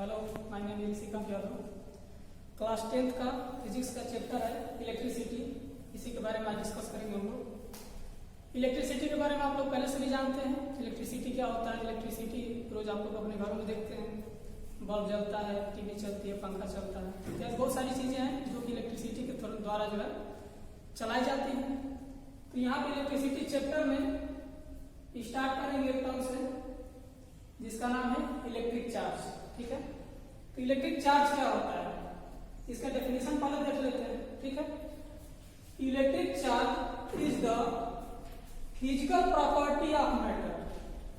Hello, my name is Shrikant Yadav. Class 10th का physics का chapter है इलेक्ट्रिसिटी। इसी के बारे में आज डिस्कस करेंगे हम लोग। इलेक्ट्रिसिटी के बारे में आप लोग पहले से भी जानते हैं। इलेक्ट्रिसिटी क्या होता है? इलेक्ट्रिसिटी रोज आप लोग अपने घरों में देखते हैं, बल्ब जलता है, टीवी चलती है, पंखा चलता है, ऐसी बहुत सारी चीजें हैं जो कि इलेक्ट्रिसिटी के द्वारा जो है चलाई जाती हैं। तो यहाँ पे इलेक्ट्रिसिटी चैप्टर में स्टार्ट करेंगे एक टर्म से जिसका नाम है इलेक्ट्रिक चार्ज। ठीक है, तो इलेक्ट्रिक चार्ज क्या होता है इसका डेफिनेशन पहले देख लेते हैं। ठीक है, electric charge is the physical property of matter,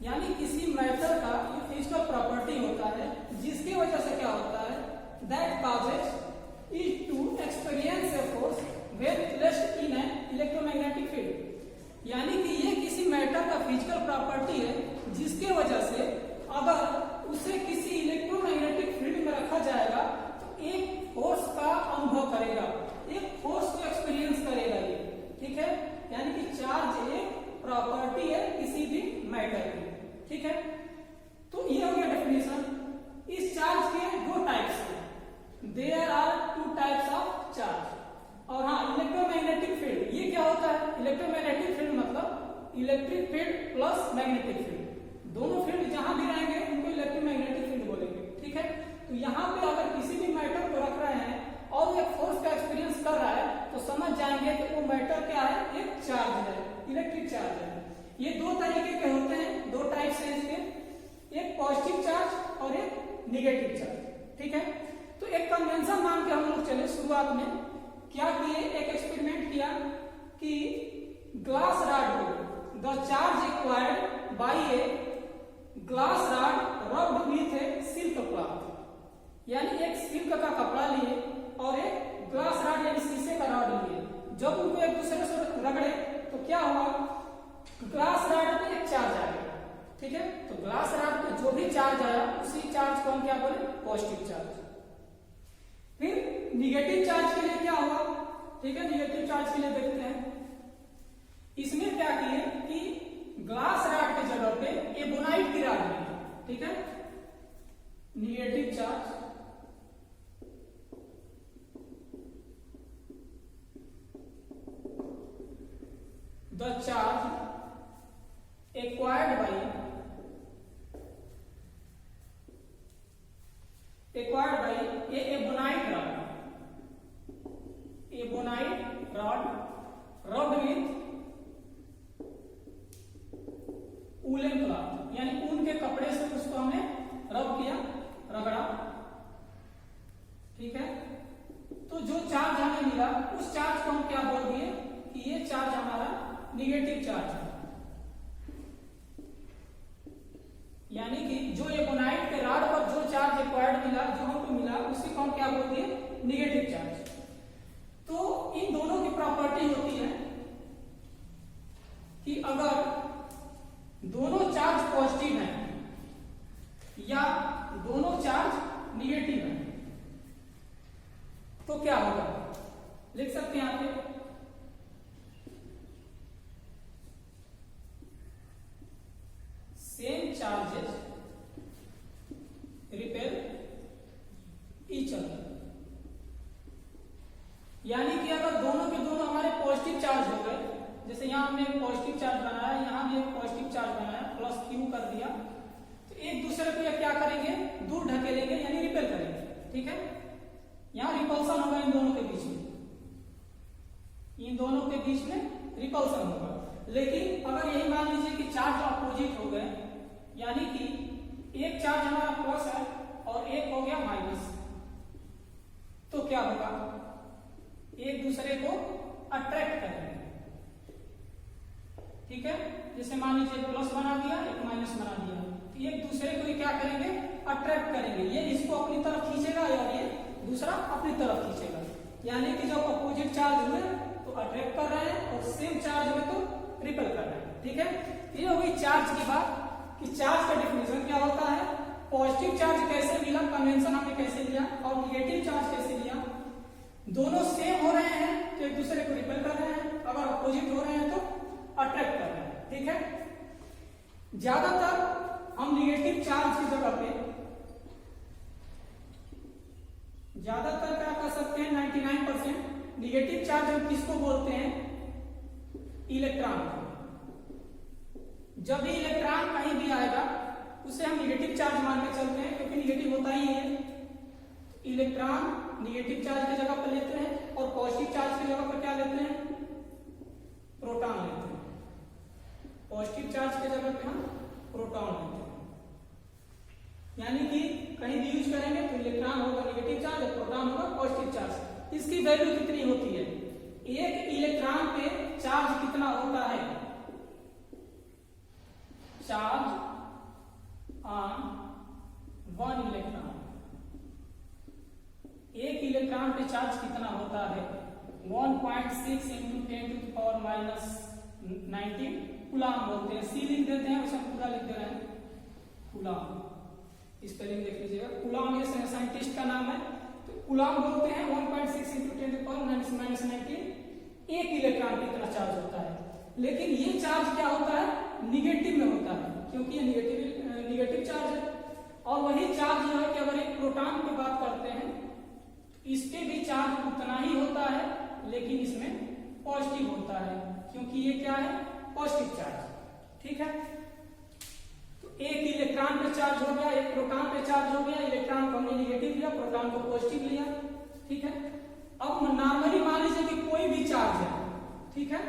यानी किसी मैटर का ये फिजिकल प्रॉपर्टी होता है जिसकी वजह से क्या होता है, that causes it to experience a force when placed in an electromagnetic field, यानी कि ये किसी मैटर का फिजिकल प्रॉपर्टी है जिसके वजह से अगर उसे किसी इलेक्ट्रोमैग्नेटिक फील्ड में रखा जाएगा तो एक फोर्स का अनुभव करेगा, एक फोर्स को एक्सपीरियंस करेगा ये। ठीक है, यानी कि चार्ज एक प्रॉपर्टी है किसी भी मैटर की। ठीक है, तो ये हो गया डेफिनेशन। इस चार्ज के दो टाइप्स हैं, there are two types of charge. और हाँ, इलेक्ट्रोमैग्नेटिक फील्ड ये क्या होता है? इलेक्ट्रोमैग्नेटिक फील्ड मतलब electric field plus magnetic field, दोनों फील्ड जहां भी रहेंगे उनको इलेक्ट्रोमैग्नेटिक फील्ड बोलेंगे। ठीक है, तो यहाँ पे अगर किसी भी मैटर को रख रहे हैं और वो एक फोर्स का एक्सपीरियंस कर रहा है तो समझ जाएंगे कि वो मैटर क्या है, एक चार्ज है, इलेक्ट्रिक चार्ज है। ये दो तरीके के होते हैं, दो टाइप्स हैं इसके, एक पॉजिटिव चार्ज और एक निगेटिव चार्ज। ठीक है, तो एक कन्वेंशन मान के हम लोग चले। शुरुआत में क्या किए, एक एक्सपेरिमेंट किया कि ग्लास रॉड को the charge acquired by a glass rod rubbed with A silk cloth, यानी एक सिल्क का कपड़ा लिए और एक ग्लास रॉड यानी शीशे का रॉड लिए। जब उनको एक दूसरे से रगड़े तो क्या हुआ, ग्लास रॉड में एक चार्ज आ गया। ठीक है, तो ग्लास रॉड पे जो भी चार्ज आया उसी चार्ज को हम क्या बोले, पॉजिटिव चार्ज। फिर निगेटिव चार्ज के लिए क्या हुआ? ठीक है, निगेटिव चार्ज के लिए देखते हैं। इसमें क्या किए कि ग्लास रॉड के जगह पे एबोनाइट की रॉड ली। ठीक है, negative charge the charge acquired by A ebonite rod rubbed with woollen cloth, यानी ऊन के कपड़े से उसको हमने रब किया, रगड़ा। ठीक है, तो जो चार्ज हमें मिला उस चार्ज को हम क्या बोल दिए कि ये चार्ज हमारा निगेटिव चार्ज है, यानी कि जो एबोनाइट के रॉड पर जो चार्ज एक्वायर्ड मिला, जो हमको मिला, उसी को हम क्या बोल दिए, निगेटिव चार्ज। तो इन दोनों की प्रॉपर्टी होती है कि अगर दोनों चार्ज पॉजिटिव हैं या दोनों चार्ज निगेटिव हैं तो क्या होगा, लिख सकते हैं यहां पे, same charges repel each other, यानी कि अगर दोनों के दोनों हमारे पॉजिटिव चार्ज हो गए, जैसे यहां हमने एक पॉजिटिव चार्ज बनाया, यहां भी एक पॉजिटिव चार्ज बनाया, प्लस क्यू कर दिया, तो एक दूसरे को ये क्या करेंगे, दूर ढकेलेंगे यानी रिपेल करेंगे। ठीक है, यहां रिपल्सन होगा इन दोनों के बीच में, इन दोनों के बीच में रिपल्सन होगा। लेकिन अगर यही मान लीजिए कि चार्ज अपोजिट हो गए, यानी कि एक चार्ज हमारा प्लस है और एक हो गया माइनस, तो क्या होगा, एक दूसरे को अट्रैक्ट करेंगे। ठीक है, जैसे मान लीजिए प्लस बना दिया, एक माइनस बना दिया, तो एक दूसरे को क्या करेंगे, अट्रैक्ट करेंगे। ये इसको अपनी तरफ खींचेगा और ये दूसरा अपनी तरफ खींचेगा, यानी कि जब अपोजिट चार्ज हुए तो अट्रैक्ट कर रहे हैं और सेम चार्ज हुए तो रिपेल कर रहे हैं। ठीक है, ये हो गई चार्ज की बात कि चार्ज का डिफिनेशन क्या होता है, पॉजिटिव चार्ज कैसे मिला, कन्वेंशन हमने कैसे लिया, और निगेटिव चार्ज कैसे लिया। दोनों सेम हो रहे हैं तो एक दूसरे को रिपेल कर रहे हैं, अगर अपोजिट हो रहे हैं तो अट्रैक्ट कर रहे हैं। ठीक है, ज्यादातर हम निगेटिव चार्ज की जगह पे ज्यादातर क्या कह सकते हैं 99% निगेटिव चार्ज हम किसको बोलते हैं? इलेक्ट्रॉन को। जब भी इलेक्ट्रॉन कहीं भी आएगा उसे हम निगेटिव चार्ज मान के चलते हैं, क्योंकि निगेटिव होता ही है। इलेक्ट्रॉन निगेटिव चार्ज की जगह पर लेते हैं और पॉजिटिव चार्ज की जगह पर क्या लेते हैं? प्रोटॉन लेते हैं। पॉजिटिव चार्ज की जगह पे हम प्रोटॉन लेते हैं। यानी कि कहीं भी यूज करेंगे तो इलेक्ट्रॉन होगा निगेटिव चार्ज और प्रोटॉन होगा पॉजिटिव चार्ज। इसकी वैल्यू कितनी होती है? एक इलेक्ट्रॉन पे चार्ज कितना होता है? Charge on one electron. एक इलेक्ट्रॉन पे चार्ज कितना होता है? 1.6 इंटू 10⁻⁻19 कूलाम बोलते हैं। सी लिख देते हैं, उसे पूरा लिख दे रहे हैं कूलाम। स्पेलिंग देख लीजिएगा। कूलाम ये साइंटिस्ट का नाम है। तो कूलाम बोलते हैं 1.6 इंटू 10⁻⁻19 एक इलेक्ट्रॉन पे इतना चार्ज होता है। लेकिन ये चार्ज क्या होता है? निगेटिव में होता है, क्योंकि ये निगेटिव चार्ज है। और वही चार्ज जो है कि अगर एक प्रोटॉन की बात करते हैं इस पे भी चार्ज उतना ही होता है, लेकिन इसमें पॉजिटिव होता है, क्योंकि ये क्या है? Positive charge. ठीक है, तो एक इलेक्ट्रॉन पे चार्ज हो गया, एक प्रोटॉन पे चार्ज हो गया। इलेक्ट्रॉन को हमने निगेटिव लिया, प्रोटॉन को पॉजिटिव लिया। ठीक है, अब नॉर्मली मान लीजिए कि कोई भी चार्ज है। ठीक है,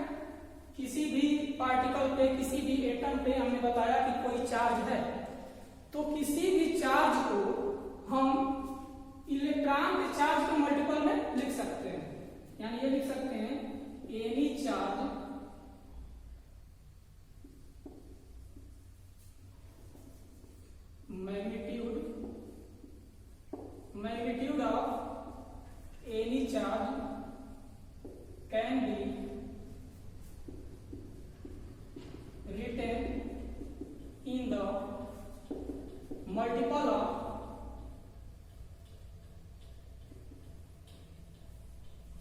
किसी भी पार्टिकल पे, किसी भी एटम पे हमने बताया कि कोई चार्ज है, तो किसी भी चार्ज को हम इलेक्ट्रॉन के चार्ज के मल्टीपल में लिख सकते हैं। यानी ये लिख सकते हैं any charge magnitude of any charge can be written in the multiple of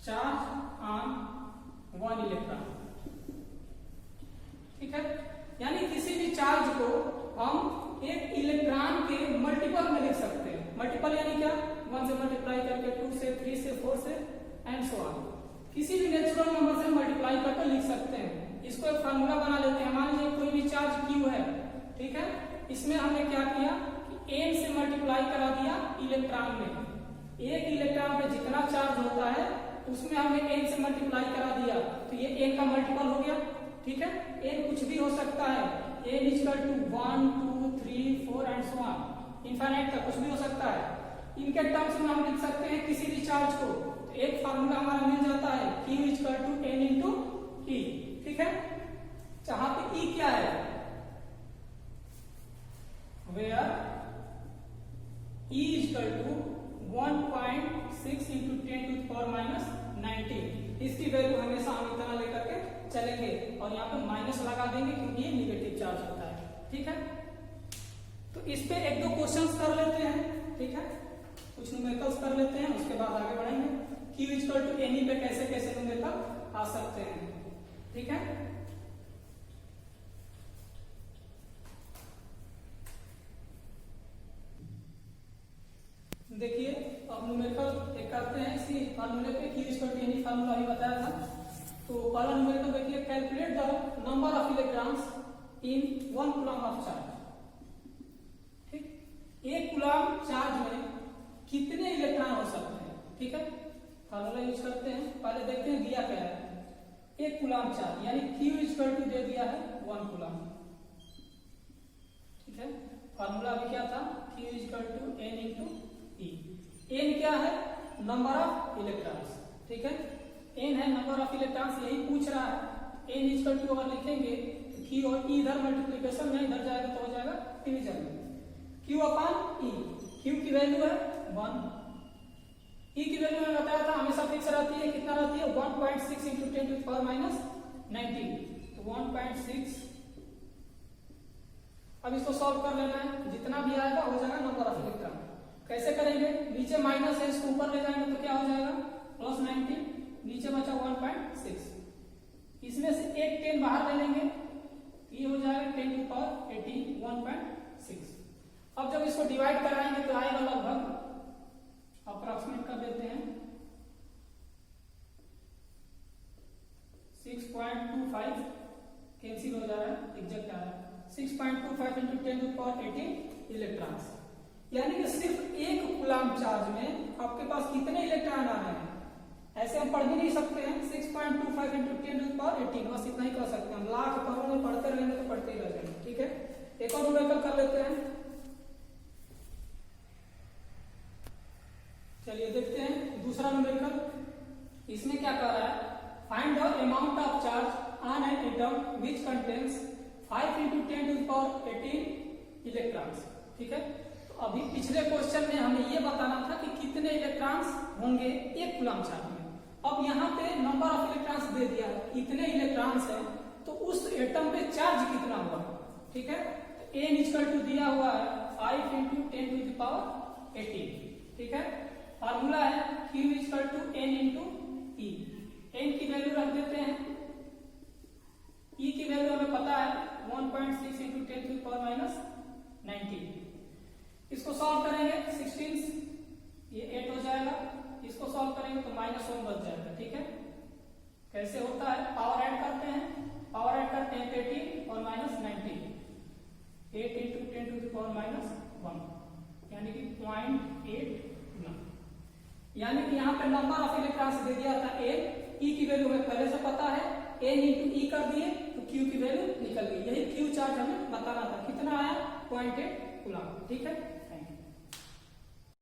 charge on one electron। ठीक है, यानी किसी भी चार्ज को हम एक इलेक्ट्रॉन के मल्टीपल में लिख सकते हैं। मल्टीपल यानी क्या? 1 से मल्टीप्लाई करके, 2 से, 3 से, 4 से एंड सो ऑन। किसी भी नेचुरल नंबर से मल्टीप्लाई करके लिख सकते हैं। इसको एक फार्मूला बना लेते हैं। मान लीजिए कोई भी चार्ज Q है। ठीक है, इसमें हमने क्या किया कि n से मल्टीप्लाई करा दिया इलेक्ट्रॉन में। एक इलेक्ट्रॉन पे जितना चार्ज होता है उसमें हमने n से मल्टीप्लाई करा दिया, तो ये n का मल्टीपल हो गया। ठीक है, n कुछ भी हो सकता है। n equal to 1, 2, 3, 4 and so on, infinite का कुछ भी हो सकता है। इनके टर्म्स में हम लिख सकते हैं किसी भी चार्ज को। तो एक फार्मूला हमारा मिल जाता है Q equal to n into E। ठीक है, जहां पे E क्या है? Where E equal to 1.6 into 10⁻⁻19। इसकी वैल्यू हमेशा हम इतना लेकर के चलेंगे और यहाँ पे माइनस लगा देंगे, क्योंकि ये निगेटिव चार्ज होता है। ठीक है, तो इस पे एक दो क्वेश्चंस कर लेते हैं। ठीक है, कुछ न्यूमेरिकल्स कर लेते हैं, उसके बाद आगे बढ़ेंगे। Q इक्वल टू N पे कैसे कैसे न्यूमेरिकल आ सकते हैं। ठीक है, देखिए अब न्यूमेरिकल एक करते हैं। इसी फार्मूले पे Q equal to N formula अभी बताया था। तो पहला न्यूमेरिकल देखिए, calculate the number of electrons in 1 coulomb of charge. ठीक, एक कूलम चार्ज में कितने इलेक्ट्रॉन हो सकते हैं। ठीक है, फार्मूला यूज करते हैं। पहले देखते हैं दिया क्या है। एक कूलम चार्ज यानी Q इक्वल टू दे दिया है 1 कूलम। ठीक है, फार्मूला अभी क्या था? Q equal to N into E। N क्या है? Number of electrons. ठीक है, N है नंबर ऑफ इलेक्ट्रॉन्स, यही पूछ रहा है। N इक्वल टू अगर लिखेंगे तो Q और E इधर मल्टीप्लिकेशन में, इधर जाएगा तो हो जाएगा डिवीजन में। Q अपॉन E, Q की वैल्यू है 1, E की वैल्यू मैंने बताया था हमेशा फिक्स रहती है। कितना रहती है? 1.6 इंटू 10⁻⁻19। तो 1.6। अब इसको सॉल्व कर लेना है, जितना भी आएगा हो जाएगा नंबर ऑफ इलेक्ट्रॉन। कैसे करेंगे? नीचे माइनस है, इसको ऊपर ले जाएंगे तो क्या हो जाएगा? +19, नीचे बचा 1.6। इसमें से एक 10 बाहर ले लेंगे, ये हो जाएगा 10 की पावर 18, 1.6। अब जब इसको डिवाइड कराएंगे तो आएगा लगभग, अप्रॉक्सीमेट कर देते कैंसिल हो जा रहा है, एग्जैक्ट आ रहा है 6.25 into 10 to the power 18 electrons. यानी कि सिर्फ एक कूलम चार्ज में आपके पास कितने इलेक्ट्रॉन आ रहे हैं, ऐसे हम पढ़ भी नहीं सकते हैं। 6.25 into 10 to the power 18, बस इतना ही कर सकते हैं हम। लाख करोड़ में पढ़ते रहेंगे तो पढ़ते ही रह जाएंगे। ठीक है, एक और न्यूमेरिकल कर लेते हैं। चलिए देखते हैं दूसरा न्यूमेरिकल। इसमें क्या कर रहा है, find the amount of charge on an atom which contains 5 into 10 to the power 18 electrons. ठीक है, तो अभी पिछले क्वेश्चन में हमें यह बताना था कि कितने इलेक्ट्रॉन्स होंगे एक कूलम चार्ज में। अब यहाँ पे नंबर ऑफ इलेक्ट्रॉन्स दे दिया है, इतने इलेक्ट्रॉन्स हैं तो उस एटम पे चार्ज कितना हुआ। ठीक है, तो n इक्वल टू दिया हुआ है 5 into 10 to the power 18। ठीक है, फार्मूला है Q equal to n into E। n की वैल्यू रख देते हैं, E की वैल्यू हमें पता है 1.6 into 10 to the power -19। इसको सॉल्व करेंगे 16 ये 8 हो जाएगा, इसको सॉल्व करेंगे तो -1 बच जाएगा। ठीक है, कैसे होता है, पावर ऐड करते हैं, पावर ऐड करते हैं 18 और -19, 8 into 10 to the power -1 यानी कि 0.8 गुना। यानी कि यहाँ पे नंबर ऑफ इलेक्ट्रॉन्स दे दिया था n, E की वैल्यू हमें पहले से पता है, n into E कर दिए तो Q की वैल्यू निकल गई। यही Q चार्ज हमें बताना था, कितना आया 0.8 कूलम। ठीक है,